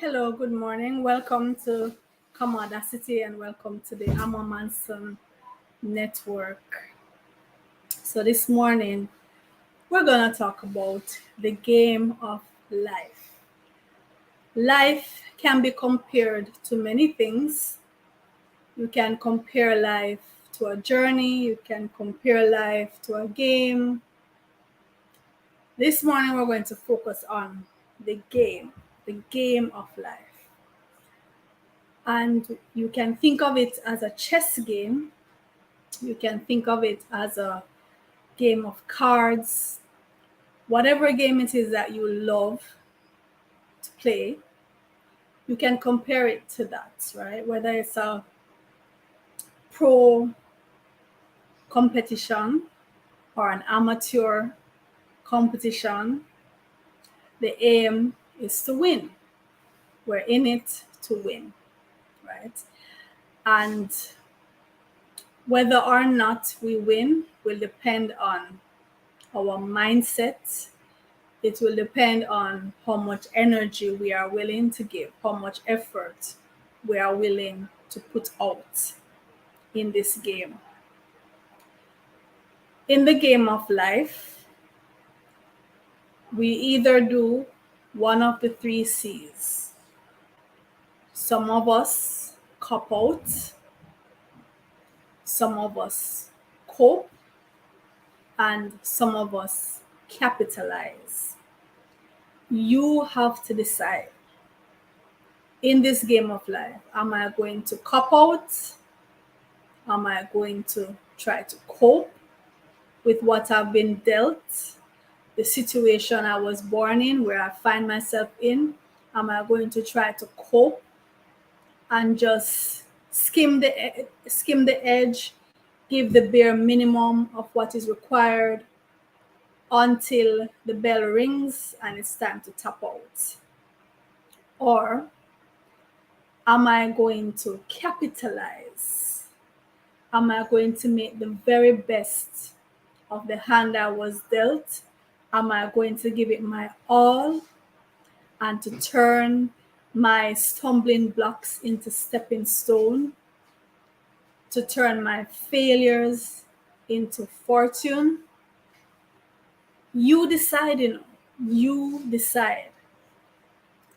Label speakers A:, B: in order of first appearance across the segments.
A: Hello, good morning. Welcome to Commodacity and welcome to the Amo Manson Network. So, this morning we're going to talk about the game of life. Life can be compared to many things. You can compare life to a journey, you can compare life to a game. This morning we're going to focus on the game of life. And you can think of it as a chess game. You can think of it as a game of cards. Whatever game it is that you love to play, you can compare it to that, right? Whether it's a pro competition or an amateur competition, the aim is to win. We're in it to win, right? And whether or not we win will depend on our mindset. It will depend on how much energy we are willing to give, how much effort we are willing to put out in this game. In the game of life, we either do one of the three C's. Some of us cop out, some of us cope, and some of us capitalize. You have to decide in this game of life, am I going to cop out? Am I going to try to cope with what I've been dealt, the situation I was born in, where I find myself in? Am I going to try to cope and just skim the edge, give the bare minimum of what is required until the bell rings and it's time to tap out? Or am I going to capitalize? Am I going to make the very best of the hand I was dealt? Am I going to give it my all and to turn my stumbling blocks into stepping stone, to turn my failures into fortune? You decide, you decide.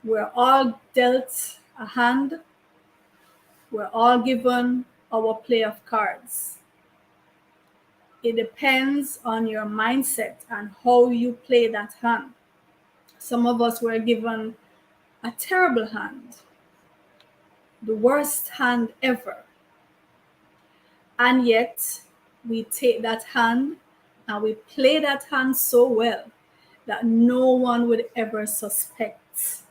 A: We're all dealt a hand. We're all given our play of cards. It depends on your mindset and how you play that hand. Some of us were given a terrible hand, the worst hand ever. And yet, we take that hand and we play that hand so well that no one would ever suspect.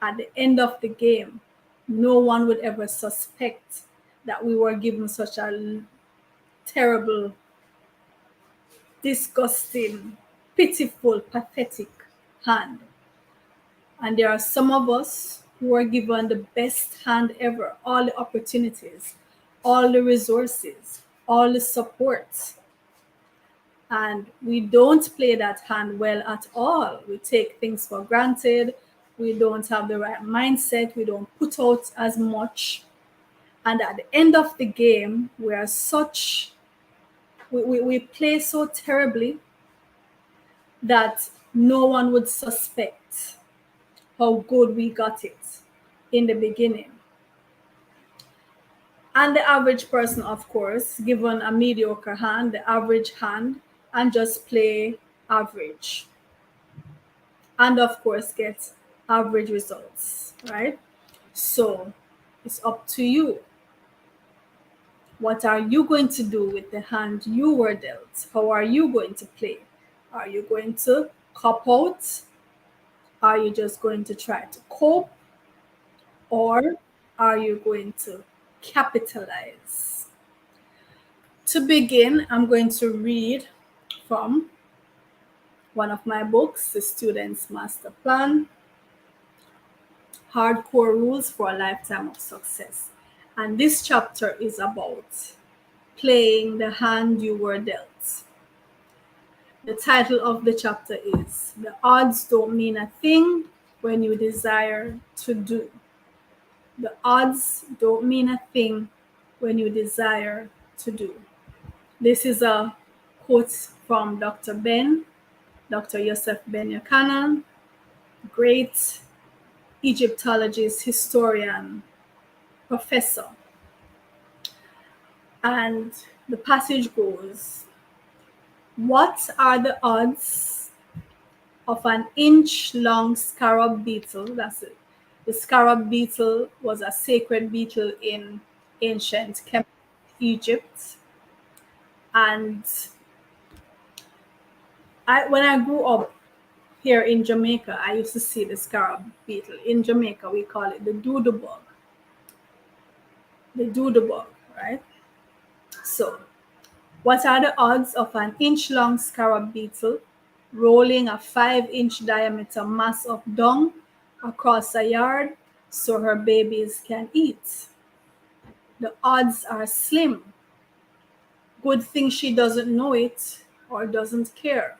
A: At the end of the game, no one would ever suspect that we were given such a terrible, disgusting, pitiful, pathetic hand. And there are some of us who are given the best hand ever, all the opportunities, all the resources, all the support. And we don't play that hand well at all. We take things for granted. We don't have the right mindset. We don't put out as much. And at the end of the game, we play so terribly that no one would suspect how good we got it in the beginning. And the average person, of course, given a mediocre hand, the average hand, and just play average. And of course, get average results, right? So it's up to you. What are you going to do with the hand you were dealt? How are you going to play? Are you going to cop out? Are you just going to try to cope? Or are you going to capitalize? To begin, I'm going to read from one of my books, The Student's Master Plan, Hardcore Rules for a Lifetime of Success. And this chapter is about playing the hand you were dealt. The title of the chapter is The Odds Don't Mean a Thing when you desire to do. The odds don't mean a thing when you desire to do. This is a quote from Dr. Yosef Ben Yochanan, great Egyptologist, historian, professor. And the passage goes, "What are the odds of an inch-long scarab beetle?" That's it. The scarab beetle was a sacred beetle in ancient Egypt. And when I grew up here in Jamaica, I used to see the scarab beetle. In Jamaica, we call it the doodlebug. The doodlebug, right? So, what are the odds of an inch-long scarab beetle rolling a 5-inch diameter mass of dung across a yard so her babies can eat? The odds are slim. Good thing she doesn't know it or doesn't care.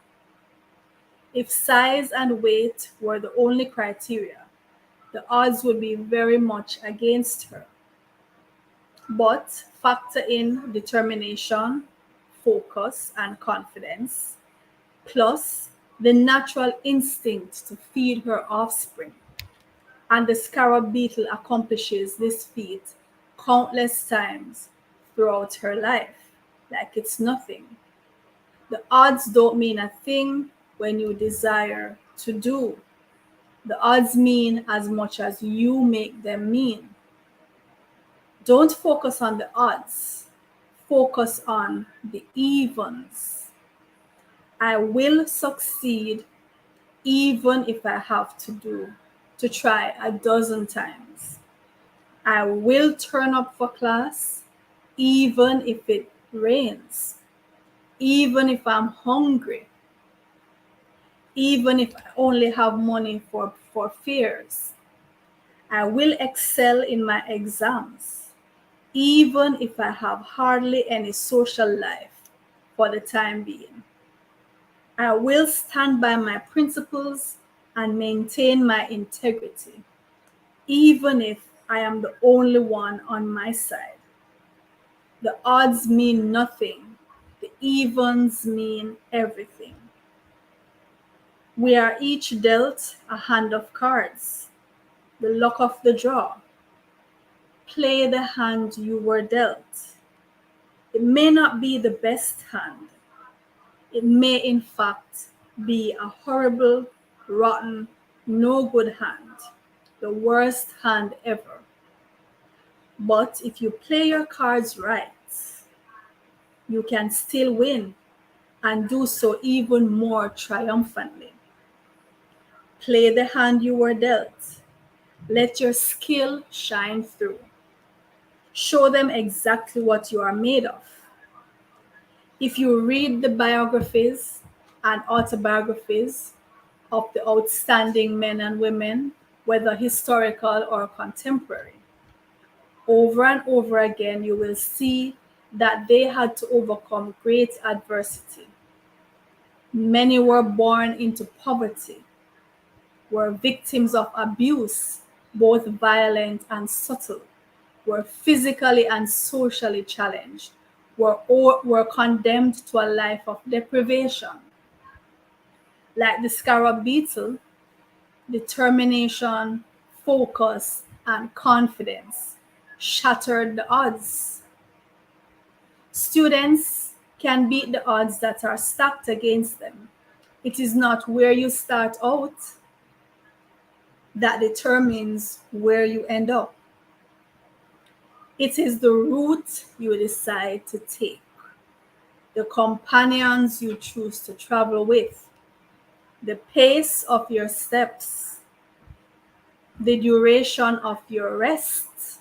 A: If size and weight were the only criteria, the odds would be very much against her. But factor in determination, focus, and confidence, plus the natural instinct to feed her offspring. And the scarab beetle accomplishes this feat countless times throughout her life, like it's nothing. The odds don't mean a thing when you desire to do. The odds mean as much as you make them mean. Don't focus on the odds. Focus on the evens. I will succeed even if I have to try a dozen times. I will turn up for class even if it rains, even if I'm hungry, even if I only have money for fares. I will excel in my exams, even if I have hardly any social life for the time being. I will stand by my principles and maintain my integrity, even if I am the only one on my side. The odds mean nothing. The evens mean everything. We are each dealt a hand of cards, the luck of the draw. Play the hand you were dealt. It may not be the best hand. It may, in fact, be a horrible, rotten, no good hand, the worst hand ever. But if you play your cards right, you can still win and do so even more triumphantly. Play the hand you were dealt. Let your skill shine through. Show them exactly what you are made of. If you read the biographies and autobiographies of the outstanding men and women, whether historical or contemporary, over and over again, you will see that they had to overcome great adversity. Many were born into poverty, were victims of abuse, both violent and subtle, were physically and socially challenged, were condemned to a life of deprivation. Like the scarab beetle, determination, focus, and confidence shattered the odds. Students can beat the odds that are stacked against them. It is not where you start out that determines where you end up. It is the route you decide to take, the companions you choose to travel with, the pace of your steps, the duration of your rest,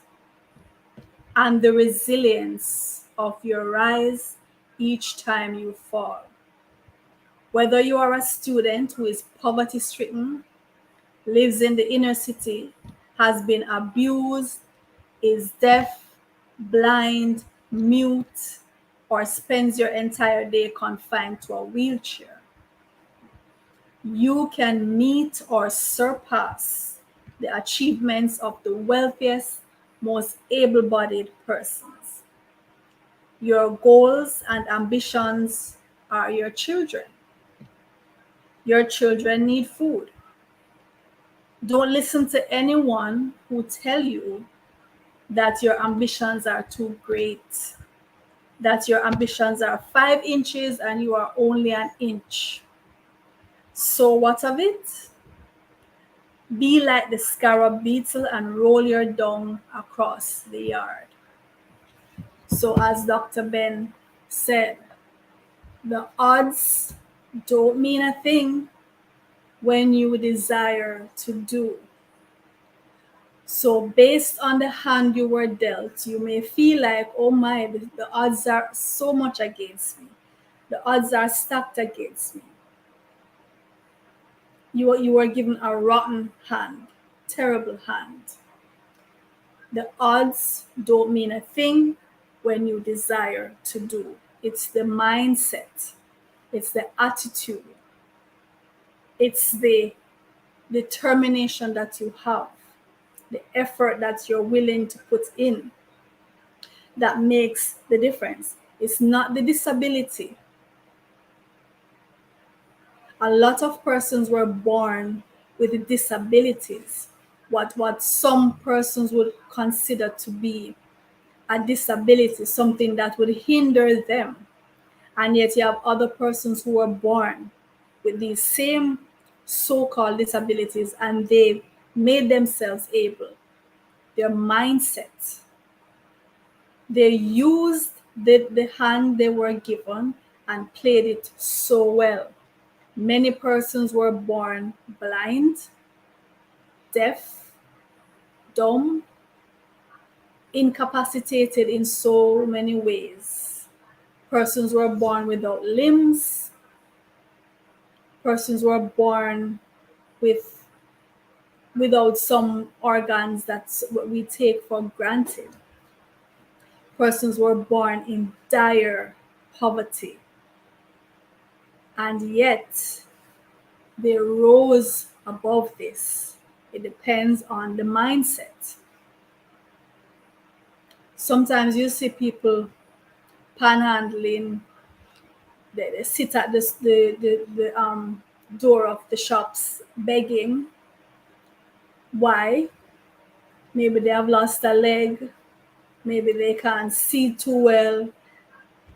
A: and the resilience of your rise each time you fall. Whether you are a student who is poverty stricken, lives in the inner city, has been abused, is deaf, blind, mute, or spends your entire day confined to a wheelchair, you can meet or surpass the achievements of the wealthiest, most able bodied persons. Your goals and ambitions are your children. Your children need food. Don't listen to anyone who tell you that your ambitions are too great, that your ambitions are 5 inches and you are only an inch. So what of it? Be like the scarab beetle and roll your dung across the yard. So as Dr. Ben said, the odds don't mean a thing when you desire to do. So based on the hand you were dealt, you may feel like, oh my, the odds are so much against me. The odds are stacked against me. You were given a rotten hand, terrible hand. The odds don't mean a thing when you desire to do. It's the mindset, it's the attitude, it's the determination that you have, the effort that you're willing to put in that makes the difference. It's not the disability. A lot of persons were born with disabilities, what some persons would consider to be a disability, something that would hinder them. And yet you have other persons who were born with these same so-called disabilities and they made themselves able. Their mindset. They used the hand they were given and played it so well. Many persons were born blind, deaf, dumb, incapacitated in so many ways. Persons were born without limbs. Persons were born without some organs that we take for granted. Persons were born in dire poverty. And yet, they rose above this. It depends on the mindset. Sometimes you see people panhandling. They sit at the door of the shops begging. Why? Maybe they have lost a leg. Maybe they can't see too well.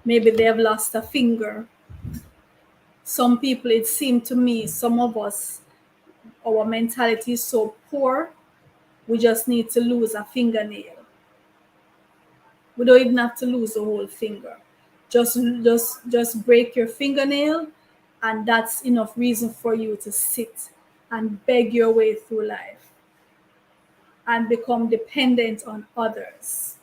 A: Maybe they have lost a finger. Some people, it seemed to me, some of us, our mentality is so poor, we just need to lose a fingernail. We don't even have to lose a whole finger. Just break your fingernail, and that's enough reason for you to sit and beg your way through life and become dependent on others.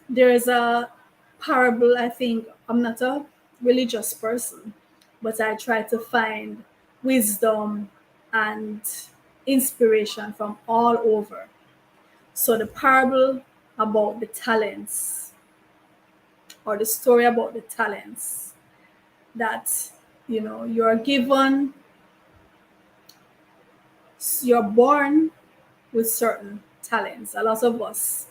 A: There's a parable, I think. I'm not a religious person, but I try to find wisdom and inspiration from all over. So the parable about the talents, or the story about the talents, that you're given, you're born with certain talents. A lot of us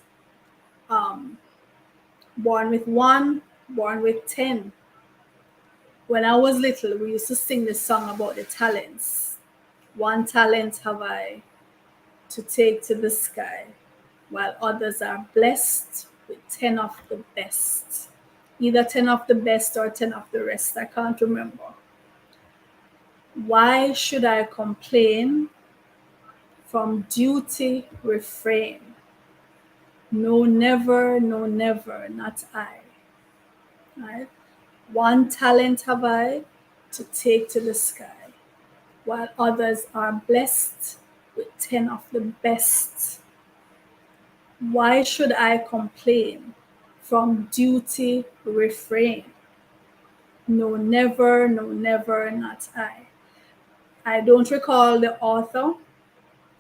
A: born with one, born with 10. When I was little, we used to sing the song about the talents. One talent have I to take to the sky, while others are blessed with 10 of the best. Either 10 of the best or 10 of the rest, I can't remember. Why should I complain? From duty refrain. No, never, not I. Right? One talent have I to take to the sky, while others are blessed with 10 of the best. Why should I complain? From duty refrain. No, never, not I. I don't recall the author,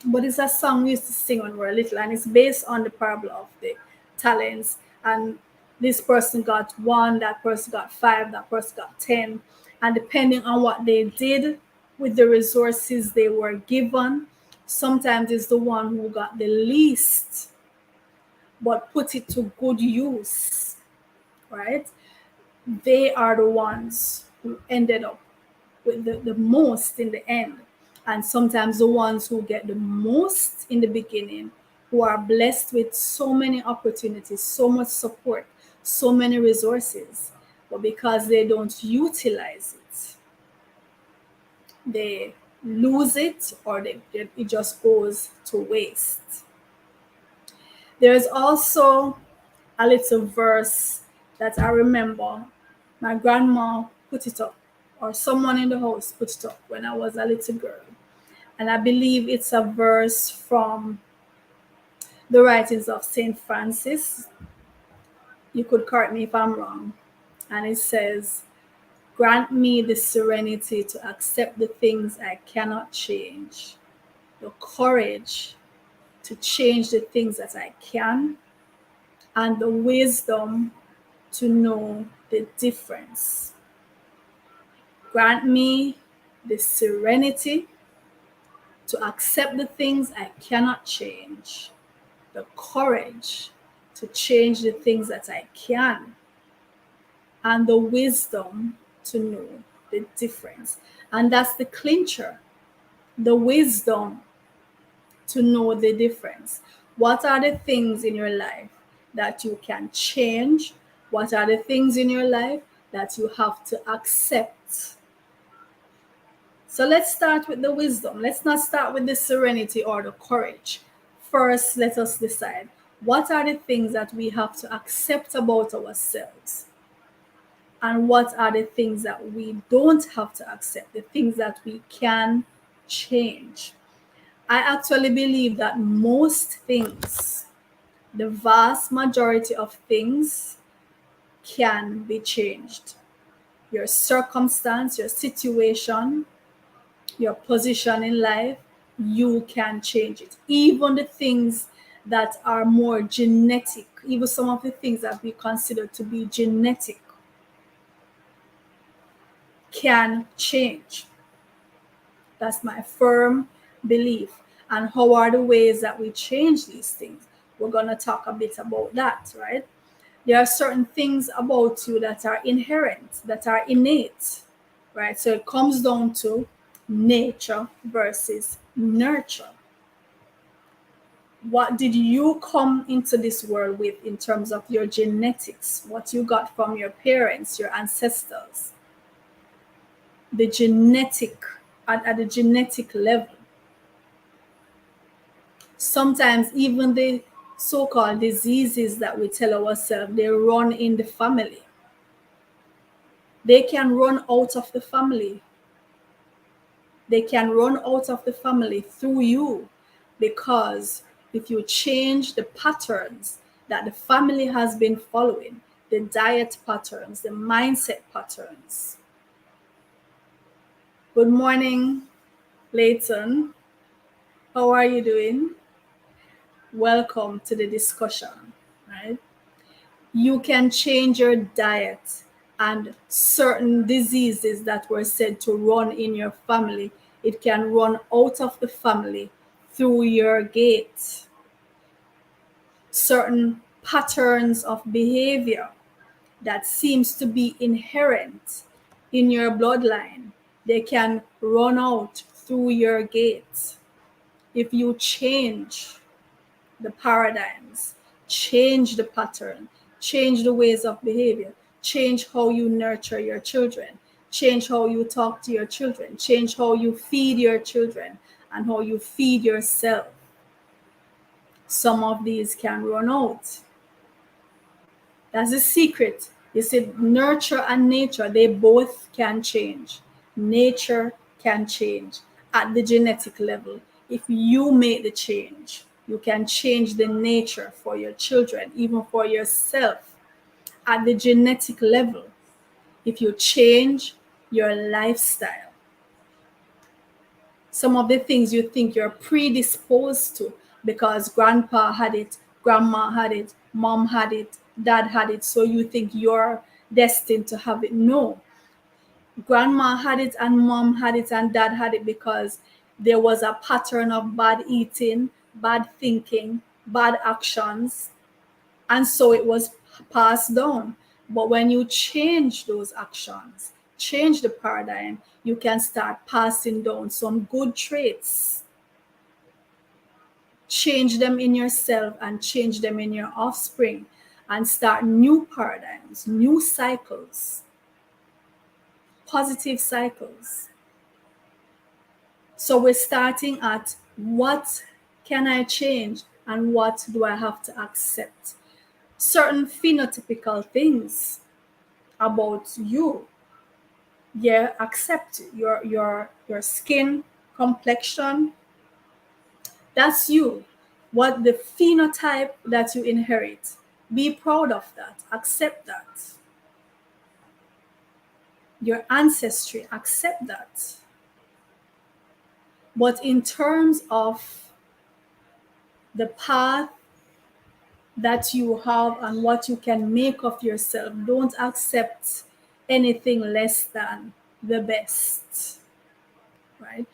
A: but it's a song we used to sing when we were little, and it's based on the parable of the talents. And this person got 1, that person got 5, that person got 10. And depending on what they did with the resources they were given, sometimes it's the one who got the least but put it to good use, right? They are the ones who ended up with the most in the end. And sometimes the ones who get the most in the beginning, who are blessed with so many opportunities, so much support, so many resources, but because they don't utilize it, they lose it, or it just goes to waste. There's also a little verse that I remember my grandma put it up, or someone in the house put it up when I was a little girl. And I believe it's a verse from the writings of St. Francis. You could correct me if I'm wrong. And it says, "Grant me the serenity to accept the things I cannot change, the courage to change the things that I can, and the wisdom to know the difference. Grant me the serenity to accept the things I cannot change, the courage to change the things that I can, and the wisdom to know the difference." And that's the clincher, the wisdom to know the difference. What are the things in your life that you can change? What are the things in your life that you have to accept? So let's start with the wisdom. Let's not start with the serenity or the courage. First, let us decide, what are the things that we have to accept about ourselves? And what are the things that we don't have to accept, the things that we can change? I actually believe that most things, the vast majority of things, can be changed. Your circumstance, your situation, your position in life, you can change it. Even the things that are more genetic, even some of the things that we consider to be genetic, can change. That's my firm belief. And how are the ways that we change these things? We're going to talk a bit about that, right? There are certain things about you that are inherent, that are innate, right? So it comes down to nature versus nurture. What did you come into this world with in terms of your genetics? What you got from your parents, your ancestors? The genetic, at the genetic level. Sometimes even the so-called diseases that we tell ourselves, they run in the family. They can run out of the family. They can run out of the family through you, because if you change the patterns that the family has been following, the diet patterns, the mindset patterns. Good morning, Leighton. How are you doing? Welcome to the discussion, right? You can change your diet, and certain diseases that were said to run in your family, it can run out of the family through your gate. Certain patterns of behavior that seems to be inherent in your bloodline, they can run out through your gate. If you change the paradigms, change the pattern, change the ways of behavior, change how you nurture your children, change how you talk to your children, change how you feed your children, and how you feed yourself, some of these can run out. That's the secret. You see, nurture and nature, they both can change. Nature can change at the genetic level. If you make the change, you can change the nature for your children, even for yourself, at the genetic level. If you change your lifestyle, some of the things you think you're predisposed to because grandpa had it, grandma had it, mom had it, dad had it, so you think you're destined to have it. No, grandma had it and mom had it and dad had it because there was a pattern of bad eating, bad thinking, bad actions, and so it was passed down. But when you change those actions, change the paradigm, you can start passing down some good traits. Change them in yourself and change them in your offspring and start new paradigms, new cycles, positive cycles. So we're starting at what can I change and what do I have to accept? Certain phenotypical things about you. Yeah, accept your skin complexion. That's you. What the phenotype that you inherit. Be proud of that. Accept that. Your ancestry, accept that. But in terms of the path that you have and what you can make of yourself, don't accept anything less than the best, right?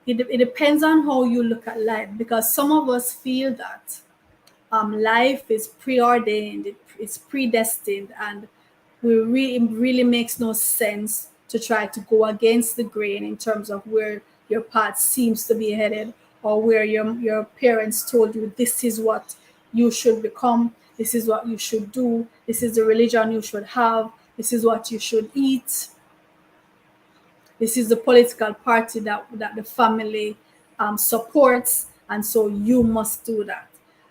A: It depends on how you look at life, because some of us feel that life is preordained, it's predestined, and it really makes no sense to try to go against the grain in terms of where your path seems to be headed, or where your parents told you this is what you should become, this is what you should do, this is the religion you should have, this is what you should eat, this is the political party that the family supports, and so you must do that.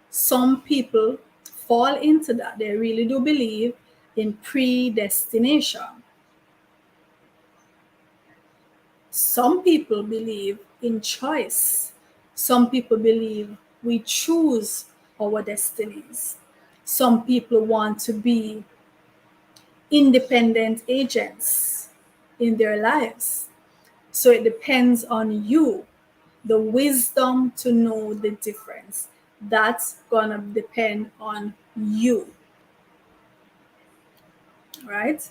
A: Some people fall into that. They really do believe in predestination. Some people believe in choice. Some people believe we choose our destinies. Some people want to be independent agents in their lives. So it depends on you, the wisdom to know the difference. That's gonna depend on you, right?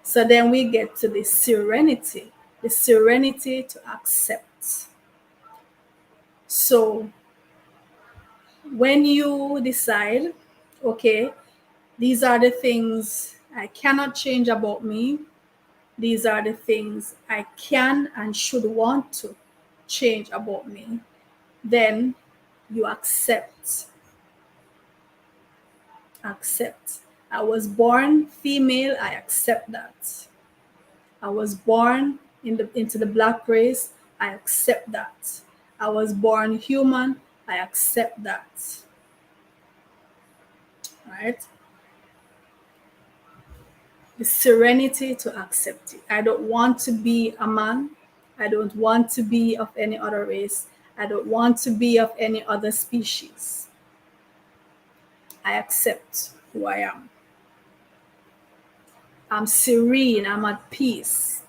A: So then we get to the serenity to accept. So when you decide, okay, these are the things I cannot change about me, these are the things I can and should want to change about me, then you accept. Accept. I was born female, I accept that. I was born into the black race, I accept that. I was born human, I accept that. Right? The serenity to accept it. I don't want to be a man. I don't want to be of any other race. I don't want to be of any other species. I accept who I am. I'm serene, I'm at peace.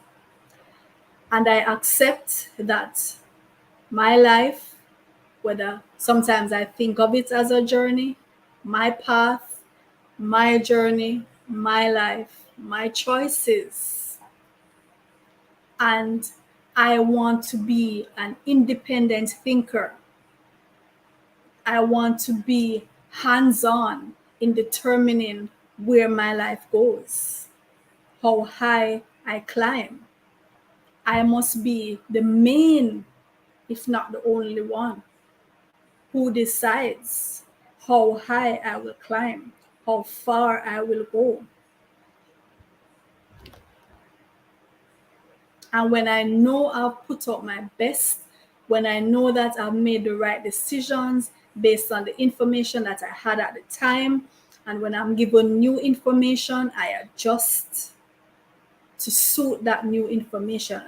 A: And I accept that my life, whether sometimes I think of it as a journey, my path, my journey, my life, my choices. And I want to be an independent thinker. I want to be hands-on in determining where my life goes, how high I climb. I must be the main, if not the only one, who decides how high I will climb, how far I will go. And when I know I've put out my best, when I know that I've made the right decisions based on the information that I had at the time, and when I'm given new information, I adjust to suit that new information.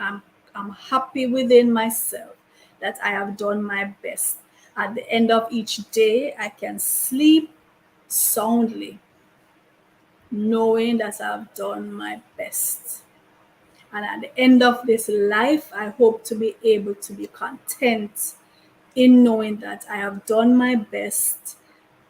A: I'm happy within myself that I have done my best. At the end of each day, I can sleep soundly, knowing that I've done my best. And at the end of this life, I hope to be able to be content in knowing that I have done my best.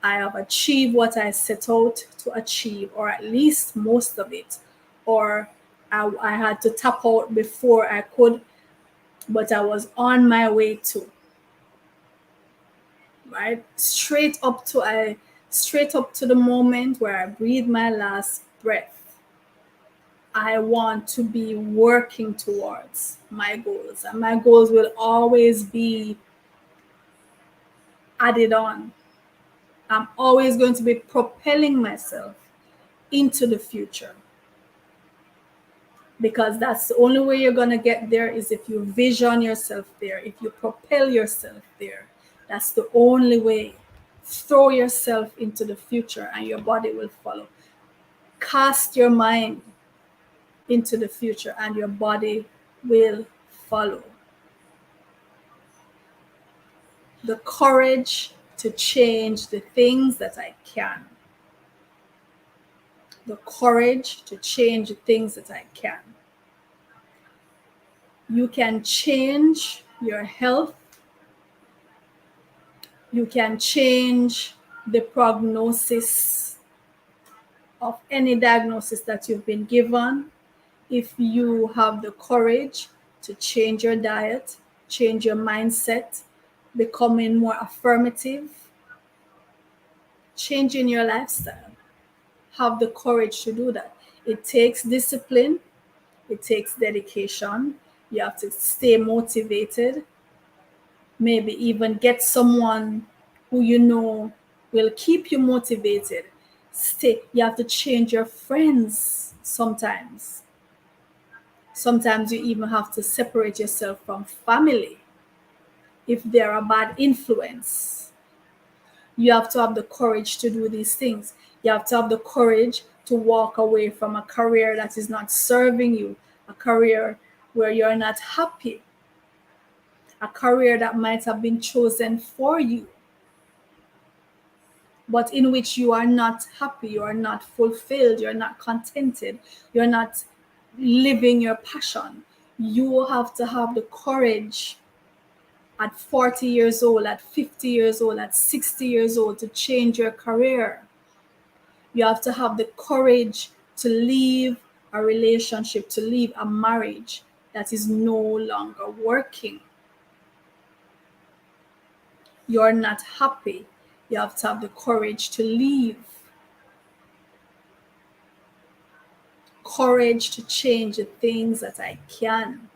A: I have achieved what I set out to achieve, or at least most of it, or I had to tap out before I could, but I was on my way to, right? Straight up to the moment where I breathe my last breath. I want to be working towards my goals, and my goals will always be added on. I'm always going to be propelling myself into the future, because that's the only way you're going to get there, is if you vision yourself there, if you propel yourself there. That's the only way. Throw yourself into the future and your body will follow. Cast your mind into the future and your body will follow. The courage to change the things that I can. The courage to change the things that I can. You can change your health. You can change the prognosis of any diagnosis that you've been given if you have the courage to change your diet, change your mindset, becoming more affirmative, changing your lifestyle. Have the courage to do that. It takes discipline, it takes dedication. You have to stay motivated, maybe even get someone who you know will keep you motivated. You have to change your friends sometimes. Sometimes you even have to separate yourself from family if they're a bad influence. You have to have the courage to do these things. You have to have the courage to walk away from a career that is not serving you, a career where you're not happy, a career that might have been chosen for you, but in which you are not happy, you are not fulfilled, you're not contented, you're not living your passion. You have to have the courage at 40 years old, at 50 years old, at 60 years old to change your career. You have to have the courage to leave a relationship, to leave a marriage that is no longer working. You're not happy. You have to have the courage to leave. Courage to change the things that I can.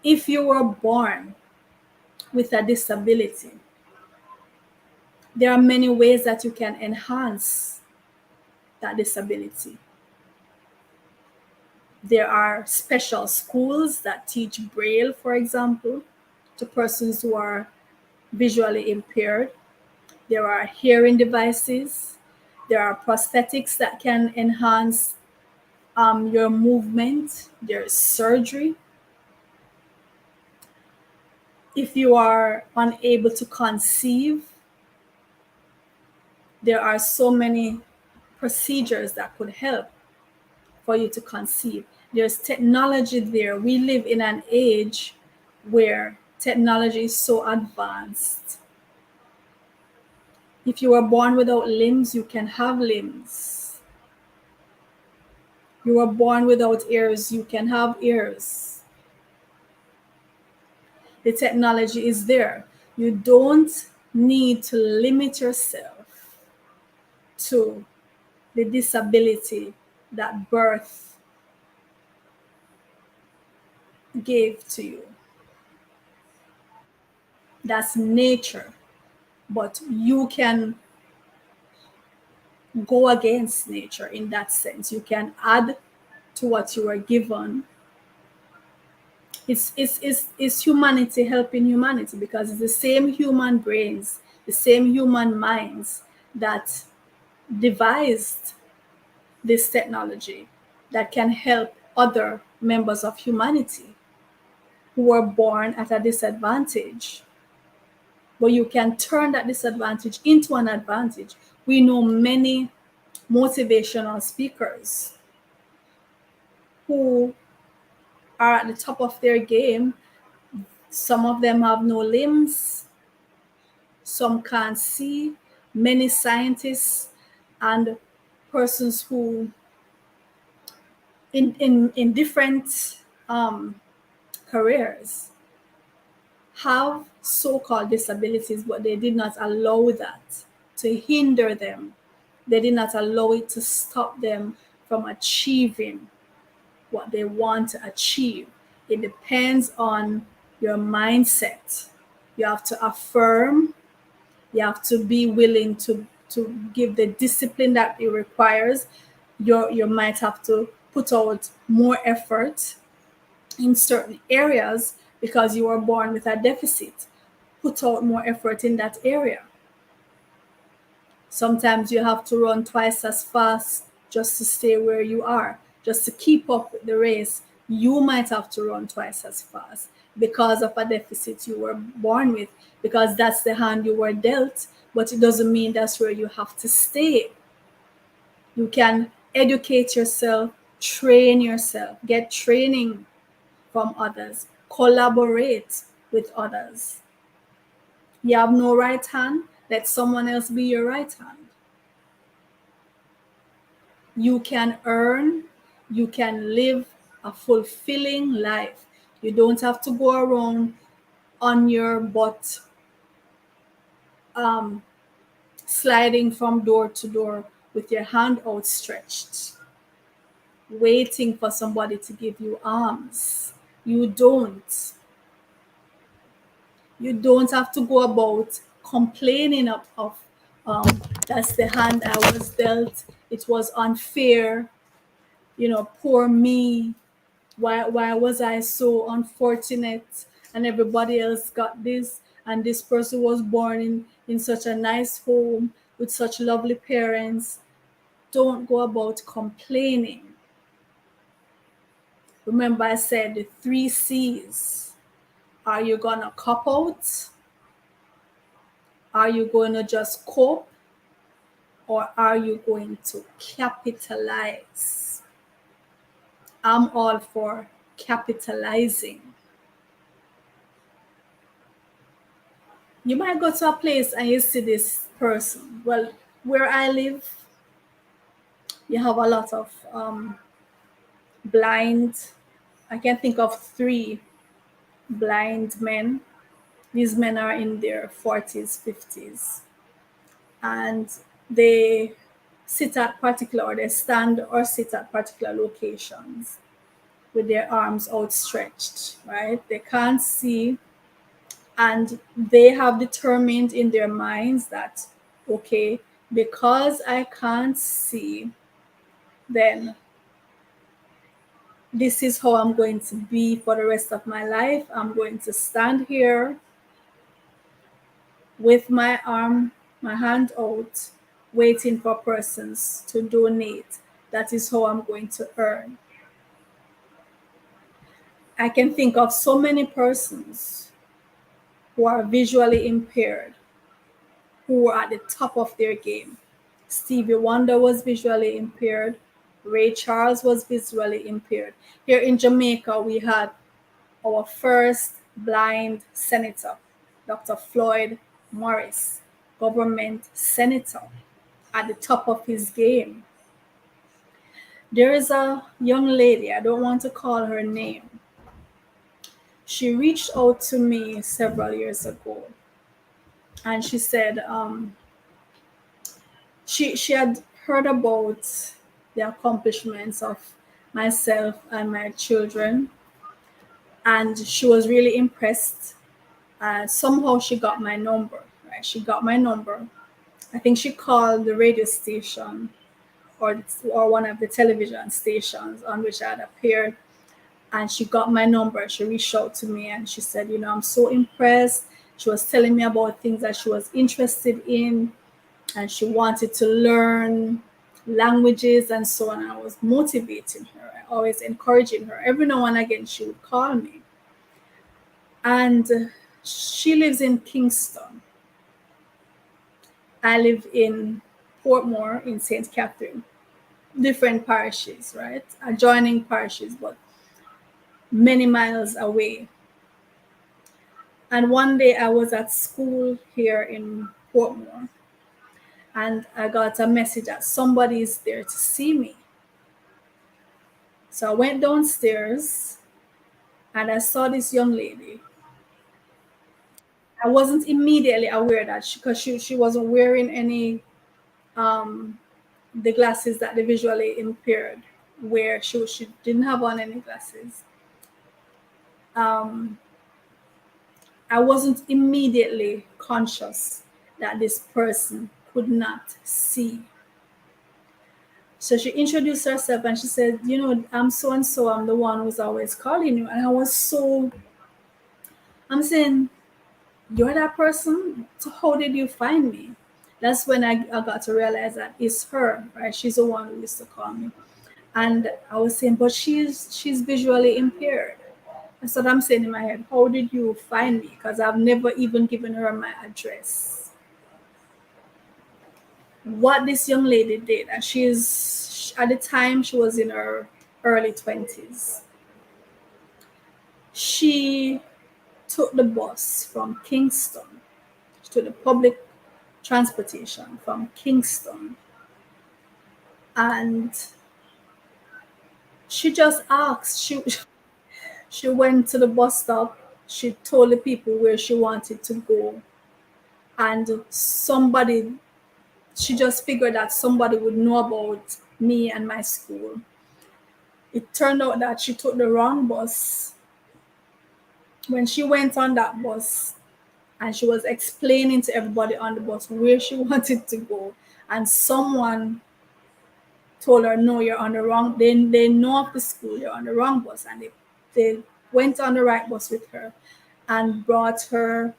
A: If you were born with a disability, there are many ways that you can enhance that disability. There are special schools that teach Braille, for example, to persons who are visually impaired. There are hearing devices. There are prosthetics that can enhance your movement. There's surgery. If you are unable to conceive, there are so many procedures that could help for you to conceive. There's technology there. We live in an age where technology is so advanced. If you were born without limbs, you can have limbs. You were born without ears, you can have ears. The technology is there. You don't need to limit yourself to the disability that birth gave to you. That's nature. But you can go against nature in that sense. You can add to what you were given. It's humanity helping humanity, because it's the same human brains, the same human minds that devised this technology that can help other members of humanity who were born at a disadvantage. But you can turn that disadvantage into an advantage. We know many motivational speakers who are at the top of their game. Some of them have no limbs, some can't see. Many scientists and persons who in different careers have so-called disabilities, but they did not allow that to hinder them. They did not allow it to stop them from achieving what they want to achieve. It depends on your mindset. You have to affirm, you have to be willing to give the discipline that it requires. You might have to put out more effort in certain areas because you were born with a deficit. Put out more effort in that area. Sometimes you have to run twice as fast just to stay where you are, just to keep up with the race. You might have to run twice as fast because of a deficit you were born with, because that's the hand you were dealt, but it doesn't mean that's where you have to stay. You can educate yourself, train yourself, get training from others, collaborate with others. You have no right hand, let someone else be your right hand. You can earn, you can live a fulfilling life. You don't have to go around on your butt, sliding from door to door with your hand outstretched, waiting for somebody to give you arms. You don't. You don't have to go about complaining of that's the hand I was dealt. It was unfair. Poor me. Why was I so unfortunate and everybody else got this and this person was born in such a nice home with such lovely parents. Don't go about complaining. Remember I said the 3 C's. Are you gonna cop out? Are you going to just cope? Or are you going to capitalize? I'm all for capitalizing. You might go to a place and you see this person. Well, where I live, you have a lot of blind. I can think of 3 blind men. These men are in their 40s, 50s. And they sit at particular, or they stand or sit at particular locations with their arms outstretched, right? They can't see, and they have determined in their minds that, okay, because I can't see, then this is how I'm going to be for the rest of my life. I'm going to stand here with my hand out, waiting for persons to donate. That is how I'm going to earn. I can think of so many persons who are visually impaired, who are at the top of their game. Stevie Wonder was visually impaired. Ray Charles was visually impaired. Here in Jamaica, we had our first blind senator, Dr. Floyd Morris, government senator, at the top of his game. There is a young lady, I don't want to call her name. She reached out to me several years ago, and she said she had heard about the accomplishments of myself and my children, and she was really impressed. Somehow she got my number, right? She got my number. I think she called the radio station or one of the television stations on which I had appeared, and she got my number. She reached out to me and she said, I'm so impressed. She was telling me about things that she was interested in, and she wanted to learn languages and so on. I was motivating her, always encouraging her. Every now and again, she would call me. And she lives in Kingston. I live in Portmore in St. Catherine. Different parishes, right? Adjoining parishes, but many miles away. And one day I was at school here in Portmore, and I got a message that somebody is there to see me. So I went downstairs and I saw this young lady. I wasn't immediately aware that because she wasn't wearing any the glasses that the visually impaired wear. She didn't have on any glasses. Um, I wasn't immediately conscious that this person could not see. So she introduced herself and she said, "You know, I'm so and so. I'm the one who's always calling you." And I was so, I'm saying, "You're that person? So how did you find me?" That's when I got to realize that it's her, right? She's the one who used to call me. And I was saying, "But she's visually impaired." That's what I'm saying in my head. How did you find me? Because I've never even given her my address. What this young lady did, and she's at the time she was in her early 20s. She took the bus from Kingston. She took the public transportation from Kingston, and she just asked. She went to the bus stop. She told the people where she wanted to go, and somebody. She just figured that somebody would know about me and my school. It turned out that she took the wrong bus. When she went on that bus and she was explaining to everybody on the bus where she wanted to go, and someone told her, "No, you're on the wrong." They know of the school, you're on the wrong bus, and they went on the right bus with her and brought her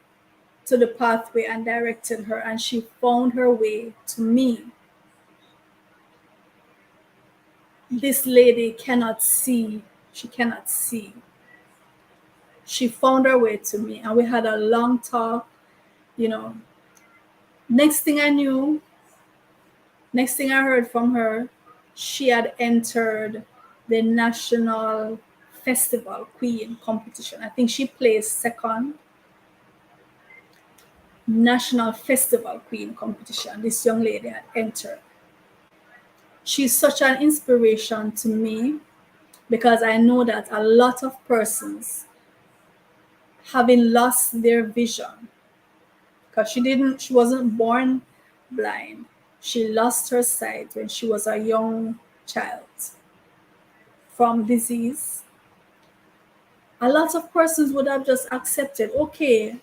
A: to the pathway and directed her, and she found her way to me. This lady cannot see. She cannot see. She found her way to me, and we had a long talk. You know, next thing I knew, next thing I heard from her, she had entered the national festival queen competition. I think she placed second. National festival queen competition. This young lady had entered. She's such an inspiration to me because I know that a lot of persons having lost their vision, because she wasn't born blind. She lost her sight when she was a young child from disease. A lot of persons would have just accepted, okay,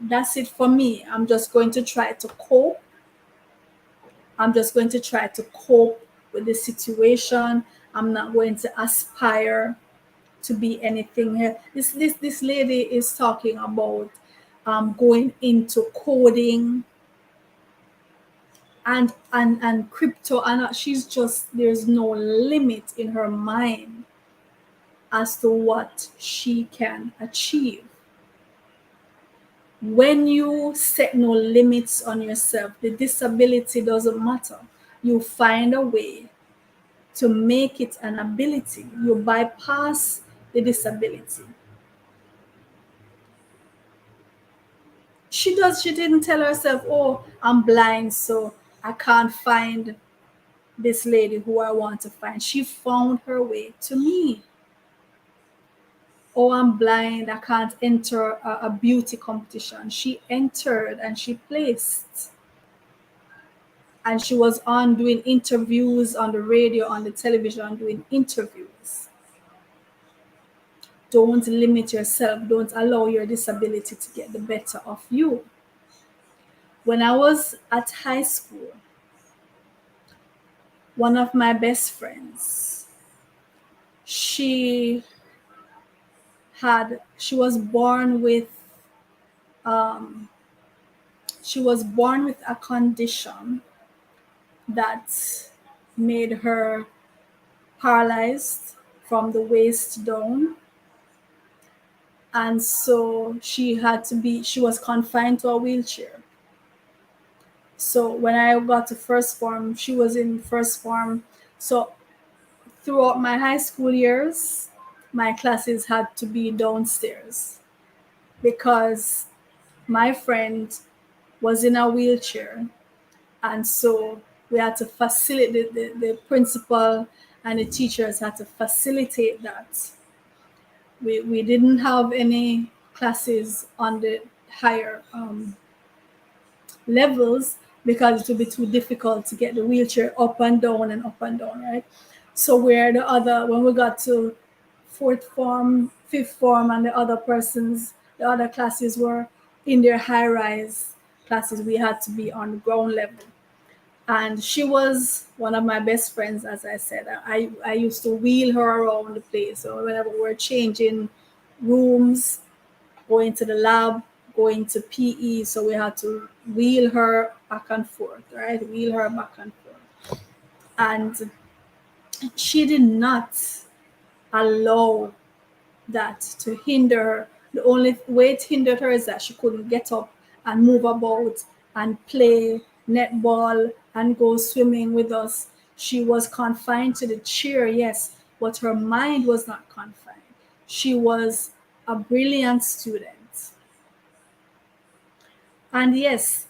A: that's it for me. I'm just going to try to cope. I'm just going to try to cope with the situation. I'm not going to aspire to be anything here. This lady is talking about going into coding and crypto, and she's just, there's no limit in her mind as to what she can achieve. When you set no limits on yourself, the disability doesn't matter. You find a way to make it an ability. You bypass the disability. She didn't tell herself, "Oh, I'm blind, so I can't find this lady who I want to find." She found her way to me. "Oh, I'm blind, I can't enter a beauty competition." She entered and she placed. And she was on doing interviews on the radio, on the television, doing interviews. Don't limit yourself. Don't allow your disability to get the better of you. When I was at high school, one of my best friends, she she was born with um, a condition that made her paralyzed from the waist down. And so she was confined to a wheelchair. So when I got to first form, she was in first form. So throughout my high school years, my classes had to be downstairs because my friend was in a wheelchair. And so we had to facilitate the principal and the teachers had to facilitate that. We didn't have any classes on the higher levels because it would be too difficult to get the wheelchair up and down and up and down, right? So where the other, when we got to fourth form, fifth form, and the other classes were in their high rise classes, we had to be on the ground level. And she was one of my best friends, as I said. I used to wheel her around the place. So whenever we were changing rooms, going to the lab, going to PE, so we had to wheel her back and forth, right? Wheel her back and forth. And she did not allow that to hinder her. The only way it hindered her is that she couldn't get up and move about and play netball and go swimming with us. She was confined to the chair, yes, but her mind was not confined. She was a brilliant student. And yes,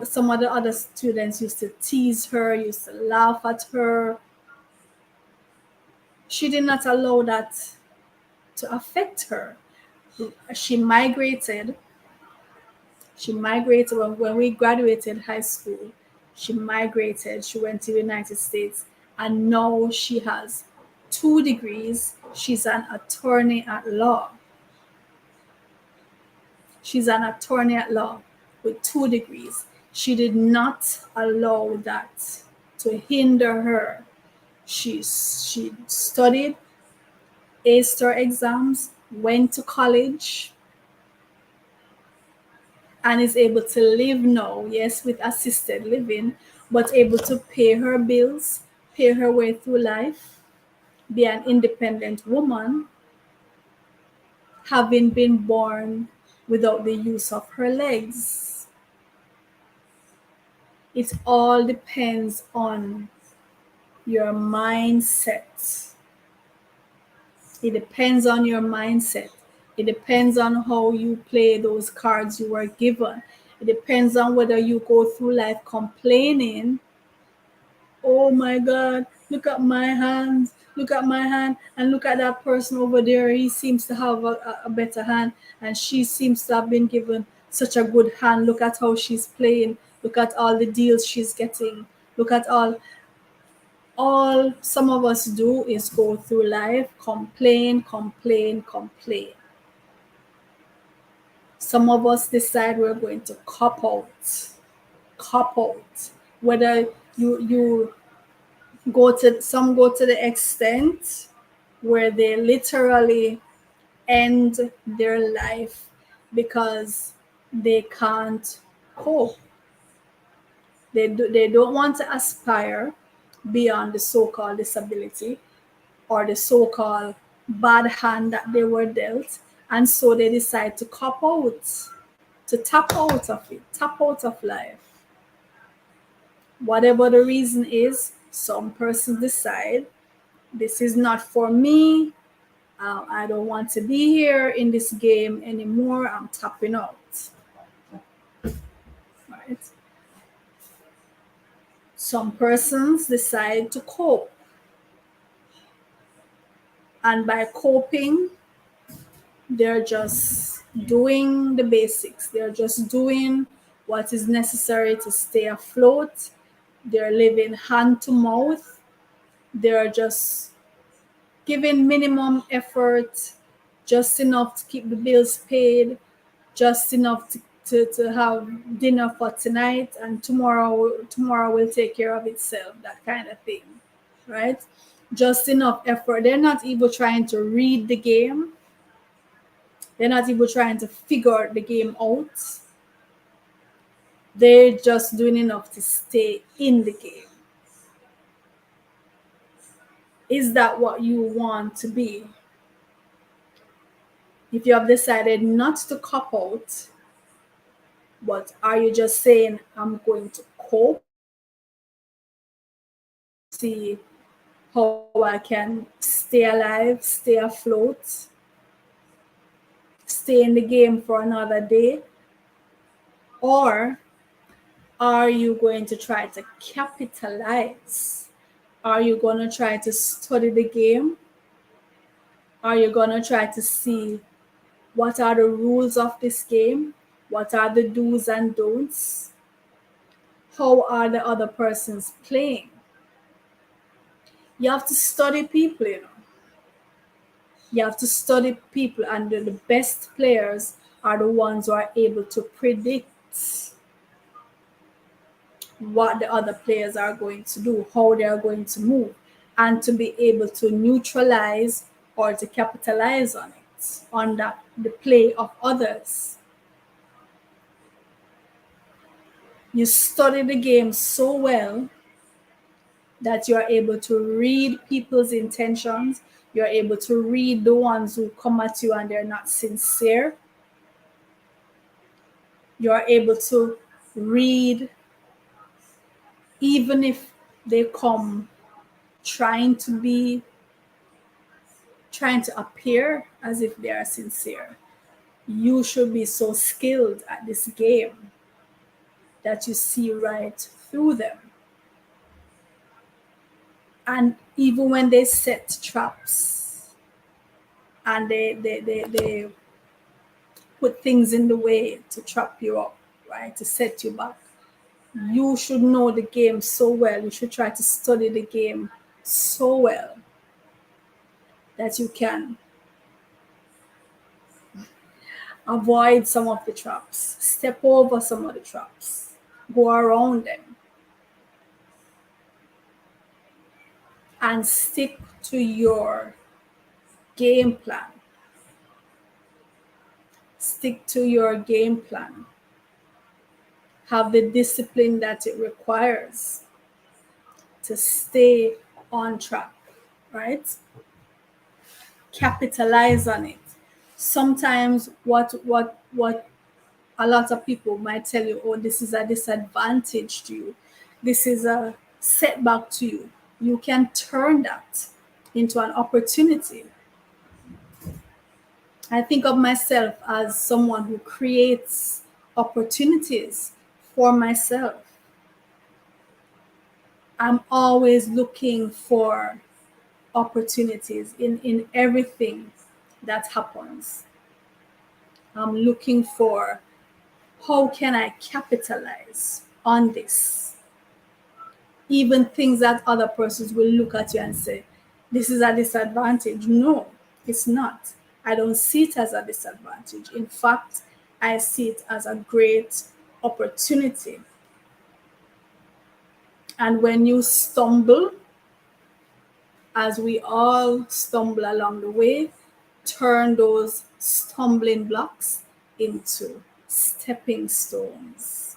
A: some of the other students used to tease her, used to laugh at her. She did not allow that to affect her. She migrated. When we graduated high school. She migrated. She went to the United States, and now she has 2 degrees. She's an attorney at law. She's an attorney at law with 2 degrees. She did not allow that to hinder her. She studied, aced her exams, went to college, and is able to live now, yes, with assisted living, but able to pay her bills, pay her way through life, be an independent woman, having been born without the use of her legs. It all depends on your mindset. It depends on your mindset. It depends on how you play those cards you were given. It depends on whether you go through life complaining, oh my God, look at my hands, look at my hand, and look at that person over there. He seems to have a better hand, and she seems to have been given such a good hand. Look at how she's playing. Look at all the deals she's getting. Look at all some of us do is go through life, complain. Some of us decide we're going to cop out. Whether you some go to the extent where they literally end their life because they can't cope. They don't want to aspire beyond the so-called disability or the so-called bad hand that they were dealt, and so they decide to cop out, to tap out of it, tap out of life. Whatever the reason is, some persons decide this is not for me. I don't want to be here in this game anymore. I'm tapping out. Right? Some persons decide to cope. And by coping, they're just doing the basics. They're just doing what is necessary to stay afloat. They're living hand to mouth. They're just giving minimum effort, just enough to keep the bills paid, just enough to have dinner for tonight, and tomorrow will take care of itself, that kind of thing, right? Just enough effort. They're not even trying to read the game. They're not even trying to figure the game out. They're just doing enough to stay in the game. Is that what you want to be? If you have decided not to cop out, but are you just saying, I'm going to cope, see how I can stay alive, stay afloat, stay in the game for another day? Or are you going to try to capitalize Are you going to try to study the game? Are you going to try to see what are the rules of this game? What are the do's and don'ts? How are the other persons playing? You have to study people, you know. You have to study people, and the best players are the ones who are able to predict what the other players are going to do, how they are going to move, and to be able to neutralize or to capitalize on it, on that the play of others. You study the game so well that you are able to read people's intentions. You're able to read the ones who come at you and they're not sincere. You're able to read even if they come trying to appear as if they are sincere. You should be so skilled at this game that you see right through them. And even when they set traps and they put things in the way to trap you up, right, to set you back, you should know the game so well. You should try to study the game so well that you can avoid some of the traps, step over some of the traps, go around them, and stick to your game plan. Stick to your game plan. Have the discipline that it requires to stay on track, right? Capitalize on it. Sometimes what a lot of people might tell you, oh, this is a disadvantage to you, this is a setback to you. You can turn that into an opportunity. I think of myself as someone who creates opportunities for myself. I'm always looking for opportunities in everything that happens. I'm looking for how can I capitalize on this? Even things that other persons will look at you and say, this is a disadvantage. No, it's not. I don't see it as a disadvantage. In fact, I see it as a great opportunity. And when you stumble, as we all stumble along the way, turn those stumbling blocks into stepping stones.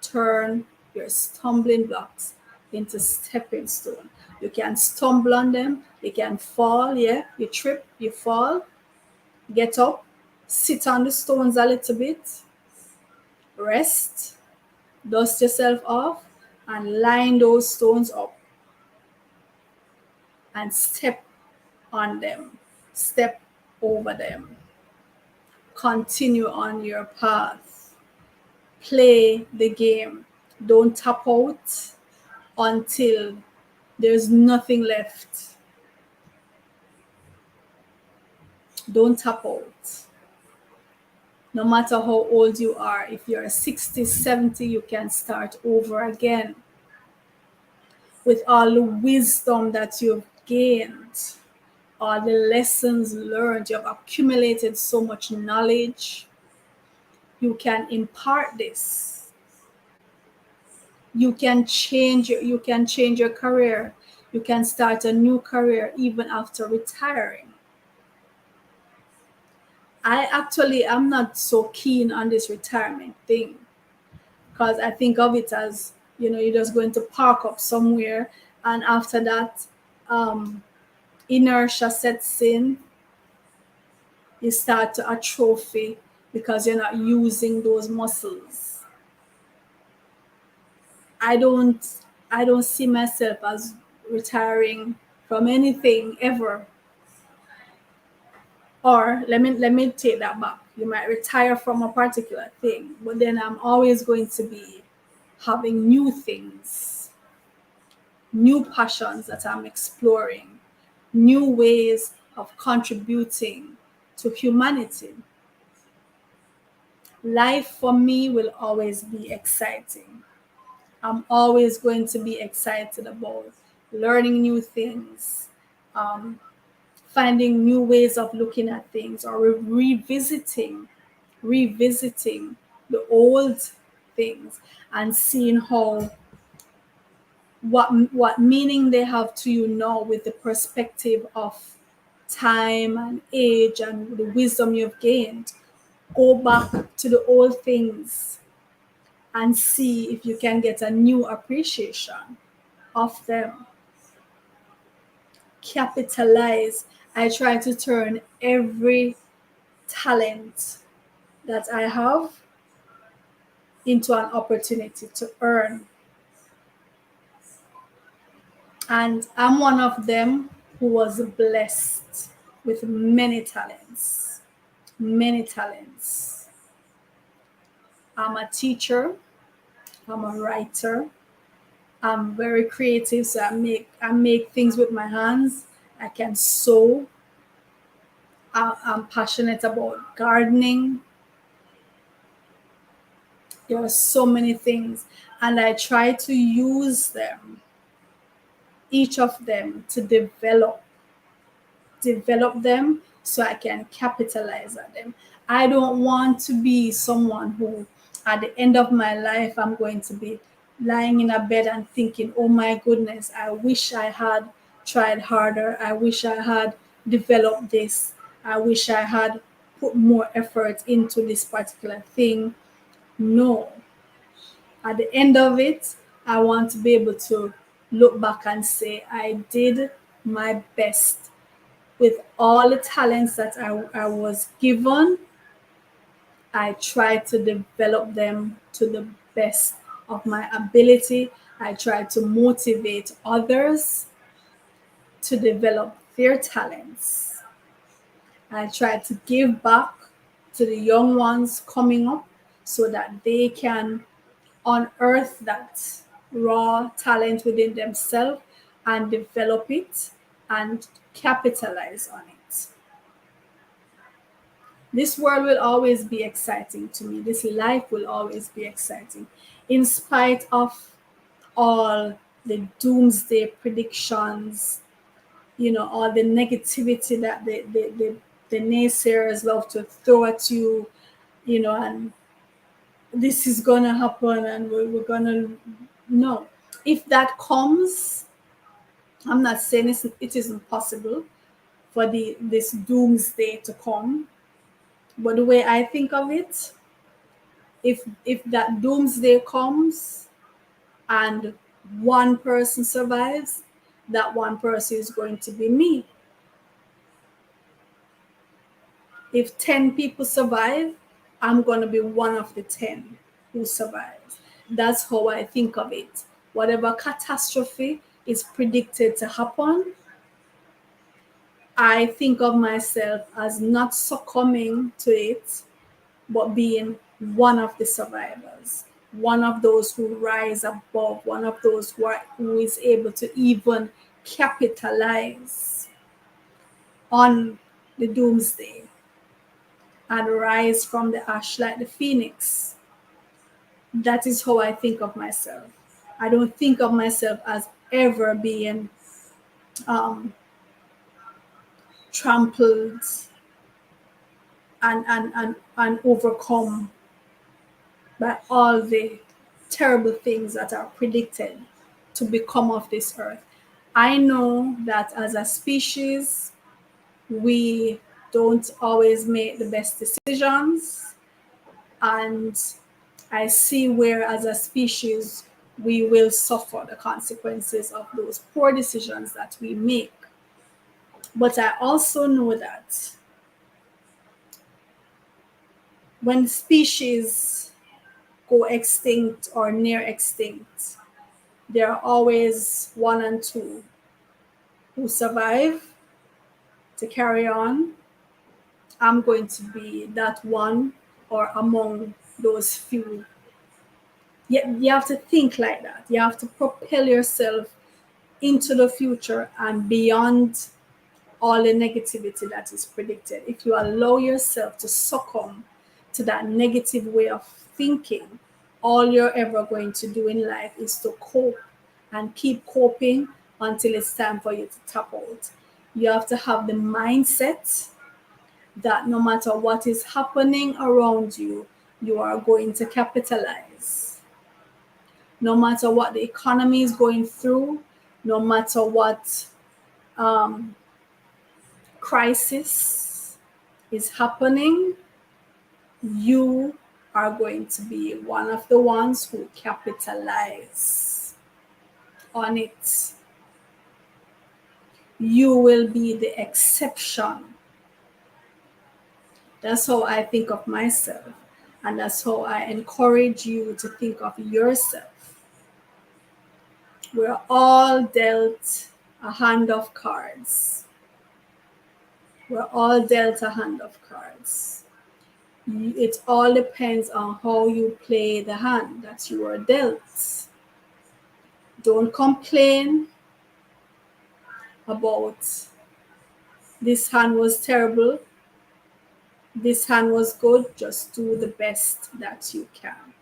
A: Turn your stumbling blocks into stepping stone. You can stumble on them, you can fall, yeah, you trip, you fall, get up, sit on the stones a little bit, rest, dust yourself off, and line those stones up and step on them, step over them. Continue on your path. Play the game. Don't tap out until there's nothing left. Don't tap out. No matter how old you are, if you're 60, 70, you can start over again with all the wisdom that you've gained, all the lessons learned. You've accumulated so much knowledge. You can impart this. You can change your career. You can start a new career even after retiring. I'm not so keen on this retirement thing because I think of it as, you're just going to park up somewhere, and after that, inertia sets in. You start to atrophy because you're not using those muscles. I don't see myself as retiring from anything ever. Or let me take that back. You might retire from a particular thing, but then I'm always going to be having new things. new passions that I'm exploring, new ways of contributing to humanity. Life for me will always be exciting. I'm always going to be excited about learning new things, um, finding new ways of looking at things, or revisiting the old things and seeing how what meaning they have to you now with the perspective of time and age and the wisdom you've gained. Go back to the old things and see if you can get a new appreciation of them. Capitalize. I try to turn every talent that I have into an opportunity to earn. And I'm one of them who was blessed with many talents. Many talents. I'm a teacher, I'm a writer, I'm very creative, so I make things with my hands. I can sew. I'm passionate about gardening. There are so many things, and I try to use them, each of them, to develop them so I can capitalize on them. I don't want to be someone who, at the end of my life, I'm going to be lying in a bed and thinking, oh my goodness, I wish I had tried harder. I wish I had developed this. I wish I had put more effort into this particular thing. No. At the end of it, I want to be able to look back and say, I did my best with all the talents that I was given. I tried to develop them to the best of my ability. I tried to motivate others to develop their talents. I tried to give back to the young ones coming up so that they can unearth that raw talent within themselves and develop it and capitalize on it. This world will always be exciting to me. This life will always be exciting, in spite of all the doomsday predictions, all the negativity that the naysayers love to throw at you, and this is going to happen and we're going to. No. If that comes, I'm not saying it isn't possible for this doomsday to come. But the way I think of it, if that doomsday comes and one person survives, that one person is going to be me. If 10 people survive, I'm going to be one of the 10 who survives. That's how I think of it. Whatever catastrophe is predicted to happen, I think of myself as not succumbing to it, but being one of the survivors, one of those who rise above, one of those who is able to even capitalize on the doomsday and rise from the ash like the phoenix. That is how I think of myself. I don't think of myself as ever being trampled and overcome by all the terrible things that are predicted to become of this earth. I know that as a species, we don't always make the best decisions. And I see where, as a species, we will suffer the consequences of those poor decisions that we make. But I also know that when species go extinct or near extinct, there are always one and two who survive to carry on. I'm going to be that one or among those few. You have to think like that. You have to propel yourself into the future and beyond all the negativity that is predicted. If you allow yourself to succumb to that negative way of thinking, all you're ever going to do in life is to cope and keep coping until it's time for you to tap out. You have to have the mindset that no matter what is happening around you, you are going to capitalize. No matter what the economy is going through, no matter what um, crisis is happening, you are going to be one of the ones who capitalize on it. You will be the exception. That's how I think of myself. And that's how I encourage you to think of yourself. We're all dealt a hand of cards. We're all dealt a hand of cards. It all depends on how you play the hand that you are dealt. Don't complain about this hand was terrible, this hand was good. Just do the best that you can.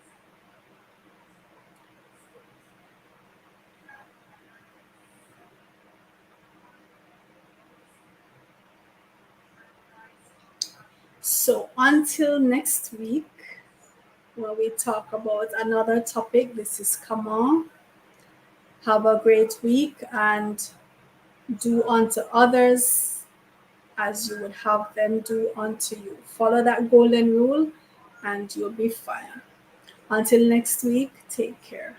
A: So until next week, when we talk about another topic, this is Kama. Have a great week and do unto others as you would have them do unto you. Follow that golden rule and you'll be fine. Until next week, take care.